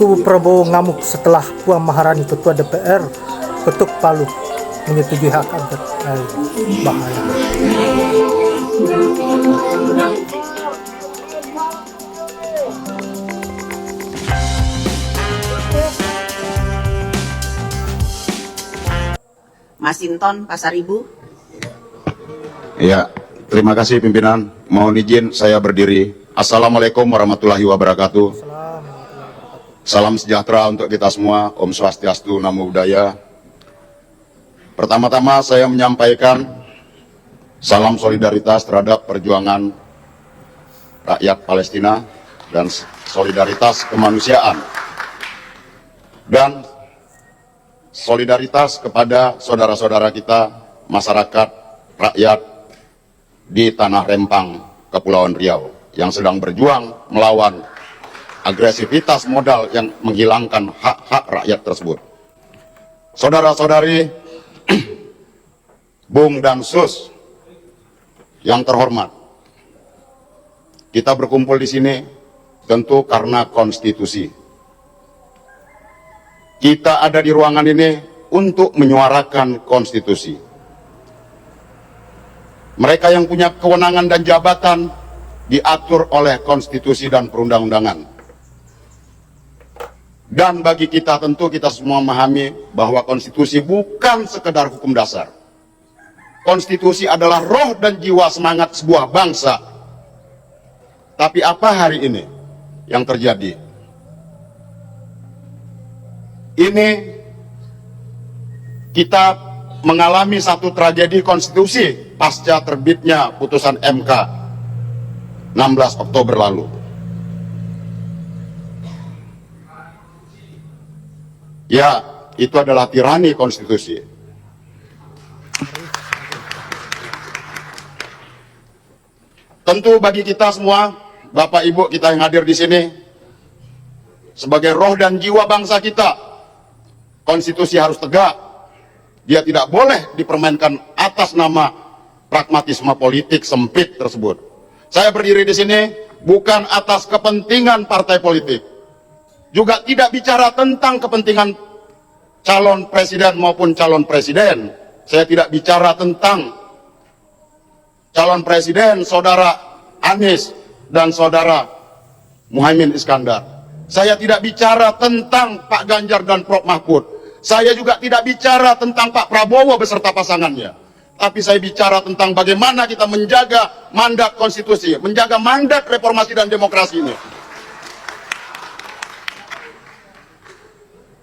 Kubu Prabowo ngamuk setelah Puan Maharani Ketua DPR ketuk palu menyetujui hak angket. Bahaya. Masinton, Pasar Ibu. Ya, terima kasih pimpinan. Mohon izin saya berdiri. Assalamualaikum warahmatullahi wabarakatuh. Salam sejahtera untuk kita semua. Om Swastiastu, Namo Buddhaya. Pertama-tama saya menyampaikan salam solidaritas terhadap perjuangan rakyat Palestina dan solidaritas kemanusiaan. Dan solidaritas kepada saudara-saudara kita, masyarakat, rakyat di Tanah Rempang, Kepulauan Riau, yang sedang berjuang melawan agresivitas modal yang menghilangkan hak-hak rakyat tersebut. Saudara-saudari, Bung dan Sus yang terhormat, kita berkumpul di sini tentu karena konstitusi. Kita ada di ruangan ini untuk menyuarakan konstitusi. Mereka yang punya kewenangan dan jabatan diatur oleh konstitusi dan perundang-undangan. Dan bagi kita tentu kita semua memahami bahwa konstitusi bukan sekedar hukum dasar. Konstitusi adalah roh dan jiwa semangat sebuah bangsa. Tapi apa hari ini yang terjadi? Ini kita mengalami satu tragedi konstitusi pasca terbitnya putusan MK 16 Oktober lalu. Ya, itu adalah tirani konstitusi. Tentu bagi kita semua, Bapak Ibu kita yang hadir di sini, sebagai roh dan jiwa bangsa kita, konstitusi harus tegak. Dia tidak boleh dipermainkan atas nama pragmatisme politik sempit tersebut. Saya berdiri di sini bukan atas kepentingan partai politik, juga tidak bicara tentang kepentingan calon presiden maupun calon presiden. Saya tidak bicara tentang calon presiden saudara Anies dan saudara Muhaimin Iskandar. Saya tidak bicara tentang Pak Ganjar dan Prof Mahfud. Saya juga tidak bicara tentang Pak Prabowo beserta pasangannya. Tapi saya bicara tentang bagaimana kita menjaga mandat konstitusi, menjaga mandat reformasi dan demokrasi ini.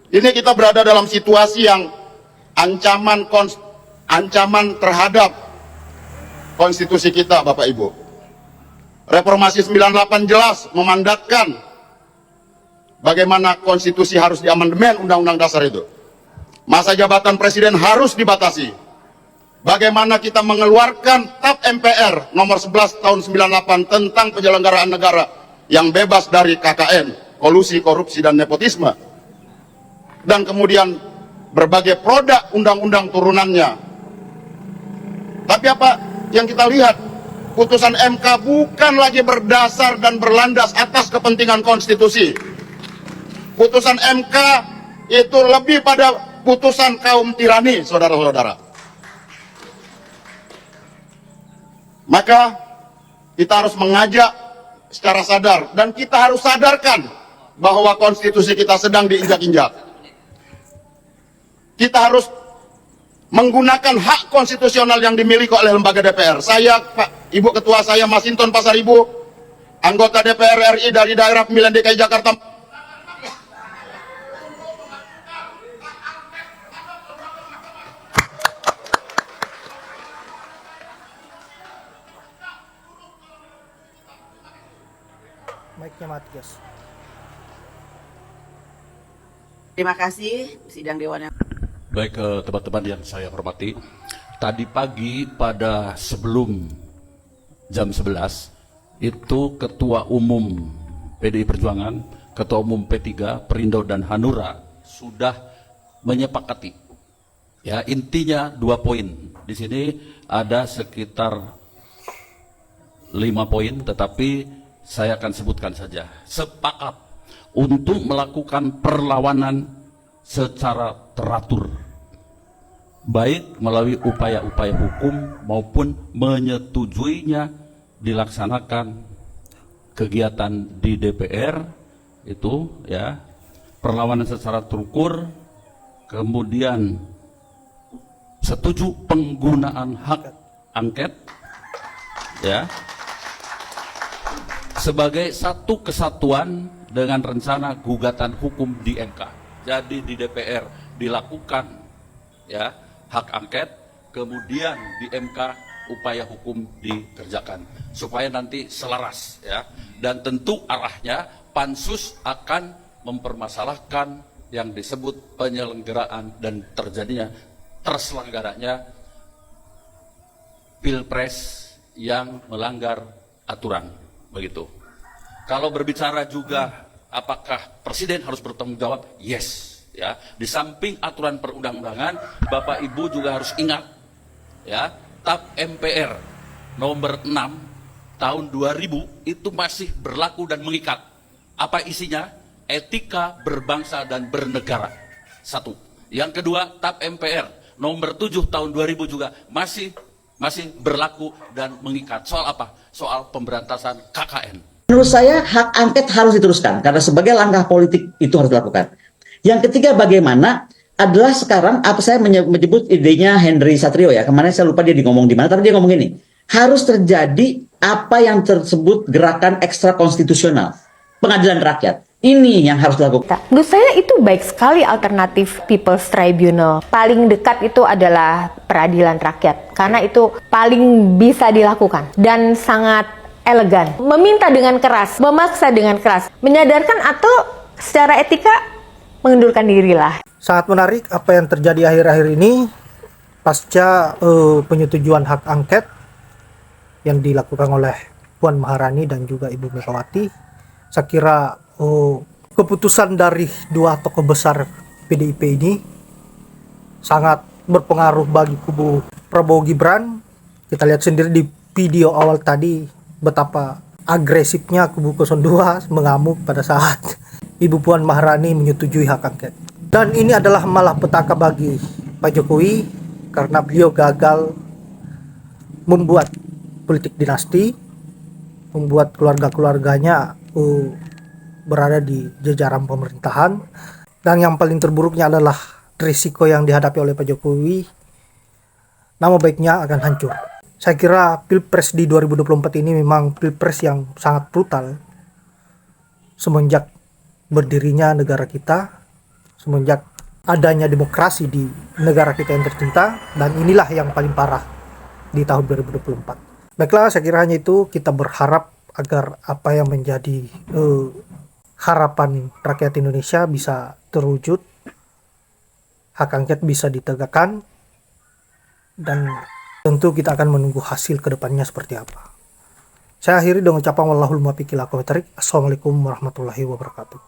Ini kita berada dalam situasi yang ancaman terhadap konstitusi kita, Bapak Ibu. Reformasi 98 jelas memandatkan bagaimana konstitusi harus diamandemen undang-undang dasar itu. Masa jabatan presiden harus dibatasi. Bagaimana kita mengeluarkan TAP MPR nomor 11 tahun 98 tentang penyelenggaraan negara yang bebas dari KKN, kolusi, korupsi, dan nepotisme. Dan kemudian berbagai produk undang-undang turunannya. Tapi apa yang kita lihat? Putusan MK bukan lagi berdasar dan berlandas atas kepentingan konstitusi. Putusan MK itu lebih pada putusan kaum tirani, saudara-saudara. Maka kita harus mengajak secara sadar, dan kita harus sadarkan bahwa konstitusi kita sedang diinjak-injak. Kita harus menggunakan hak konstitusional yang dimiliki oleh lembaga DPR. Saya, Pak Ibu Ketua saya, Masinton Pasar Ibu, anggota DPR RI dari daerah pemilihan DKI Jakarta. Mic-nya mati, guys. Terima kasih, sidang Dewan yang... Baik, teman-teman yang saya hormati, tadi pagi pada sebelum jam 11 itu Ketua Umum PDI Perjuangan, Ketua Umum P3, Perindo dan Hanura sudah menyepakati. Ya, intinya 2 poin. Di sini ada sekitar 5 poin, tetapi saya akan sebutkan saja. Sepakat untuk melakukan perlawanan secara teratur, baik melalui upaya-upaya hukum maupun menyetujuinya dilaksanakan kegiatan di DPR itu ya, perlawanan secara terukur, kemudian setuju penggunaan hak angket ya sebagai satu kesatuan dengan rencana gugatan hukum di MK. Jadi di DPR dilakukan ya hak angket, kemudian di MK upaya hukum dikerjakan supaya nanti selaras ya. Dan tentu arahnya pansus akan mempermasalahkan yang disebut penyelenggaraan dan terselenggaranya pilpres yang melanggar aturan, begitu. Kalau berbicara juga apakah presiden harus bertanggung jawab? Yes, ya. Di samping aturan perundang-undangan, Bapak Ibu juga harus ingat, ya, TAP MPR nomor 6 tahun 2000 itu masih berlaku dan mengikat. Apa isinya? Etika berbangsa dan bernegara. Satu. Yang kedua, TAP MPR nomor 7 tahun 2000 juga masih berlaku dan mengikat. Soal apa? Soal pemberantasan KKN. Menurut saya hak angket harus diteruskan karena sebagai langkah politik itu harus dilakukan. Yang ketiga, bagaimana adalah sekarang apa saya menyebut idenya Henry Satrio ya. Kemarin saya lupa dia ngomong di mana, tapi dia ngomong ini. Harus terjadi apa yang tersebut gerakan ekstra konstitusional, pengadilan rakyat. Ini yang harus dilakukan. Menurut saya itu baik sekali alternatif People's Tribunal. Paling dekat itu adalah peradilan rakyat. Karena itu paling bisa dilakukan. Dan sangat elegan. Meminta dengan keras, memaksa dengan keras. Menyadarkan atau secara etika mengundurkan diri lah. Sangat menarik apa yang terjadi akhir-akhir ini pasca penyetujuan hak angket yang dilakukan oleh Puan Maharani dan juga Ibu Megawati. Saya kira keputusan dari dua tokoh besar PDIP ini sangat berpengaruh bagi kubu Prabowo Gibran. Kita lihat sendiri di video awal tadi betapa agresifnya kubu 02 mengamuk pada saat Ibu Puan Maharani menyetujui hak angket. Dan ini adalah malapetaka bagi Pak Jokowi karena beliau gagal membuat politik dinasti, membuat keluarga-keluarganya berada di jajaran pemerintahan. Dan yang paling terburuknya adalah risiko yang dihadapi oleh Pak Jokowi, nama baiknya akan hancur. Saya kira pilpres di 2024 ini memang pilpres yang sangat brutal semenjak berdirinya negara kita, semenjak adanya demokrasi di negara kita yang tercinta, dan inilah yang paling parah di tahun 2024. Baiklah, saya kira hanya itu. Kita berharap agar apa yang menjadi harapan rakyat Indonesia bisa terwujud, hak angket bisa ditegakkan, dan tentu kita akan menunggu hasil kedepannya seperti apa. Saya akhiri dengan ucapan wallahul muwaffiq ila aqwamit thoriq. Assalamualaikum warahmatullahi wabarakatuh.